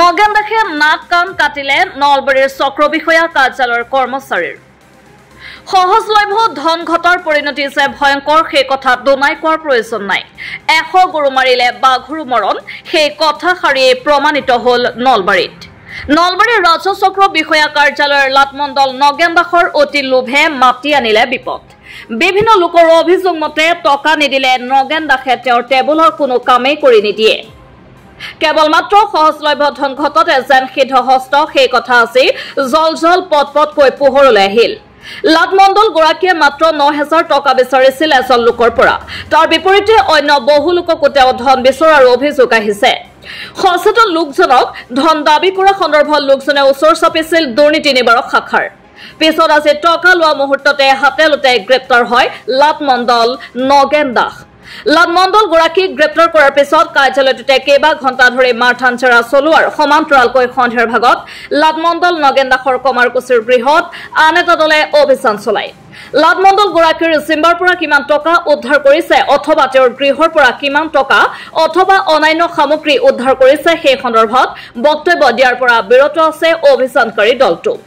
নগেন দাসে নাক কাণ কাটিলে নলবাৰীৰ চক্ৰ বিষয়া কাৰ্যালয়ৰ কৰ্মচাৰীৰ সহজলভ্য ধন ঘটাৰ পৰিণতি যে ভয়ংকৰ সেই কথা দুনাই কোৱাৰ প্ৰয়োজন নাই 100 গৰু মাৰিলে বাঘৰু মৰণ সেই কথাষাৰিয়ে প্ৰমাণিত হ'ল নলবাৰীত নলবাৰীৰ ৰাজ্য চক্ৰ বিষয়া কাৰ্যালয়ৰ লাটমণ্ডল নগেন দাসৰ অতি লোভে মাতি আনিলে বিপদ বিভিন্ন লোকৰ অভিযোগ মতে টকা নিদিলে নগেন দাসে তেওঁৰ টেবুলৰ কোনো কামেই কৰি নিদিয়ে কেৱল মাত্ৰ সহজলভ্য ধন ঘটতে যেন সিদ্ধহস্ত সেই কথা আছে জল পটকৈ পোহৰলৈ আহিল লাটমণ্ডল গৰাকীয়ে মাত্ৰ 9000 টকা বিচাৰিছিল এজন লোকৰ পৰা তাৰ বিপৰীতে অন্য বহু লোকক তেওঁ ধন বিচৰাৰ অভিযোগ আহিছে সচেতন লোকজনক ধন দাবী কৰা সন্দৰ্ভত লোকজনে ওচৰ চাপিছিল দুৰ্নীতি নিবাৰক শাখাৰ পিছত আজি টকা লোৱা মুহূৰ্ততে হাতেলতে গ্ৰেপ্তাৰ হয় লাটমণ্ডল নগেন দাস লাটমণ্ডল গৰাকীক গ্ৰেপ্তাৰ কৰাৰ পিছত কাৰ্যালয়টোতে কেইবা ঘণ্টা ধৰি মাৰঠাঞ্চৰা চলোৱাৰ সমান্তৰালকৈ সন্ধিয়াৰ ভাগত লাটমণ্ডল নগেন দাসৰ কমাৰকুছিৰ গৃহত আন এটা দলে অভিযান চলায় লাটমণ্ডল গৰাকীৰ জিম্বাৰ পৰা কিমান টকা উদ্ধাৰ কৰিছে অথবা তেওঁৰ গৃহৰ পৰা কিমান টকা অথবা অনান্য সামগ্ৰী উদ্ধাৰ কৰিছে সেই সন্দৰ্ভত বক্তব্য দিয়াৰ পৰা বিৰত আছে অভিযানকাৰী দলটো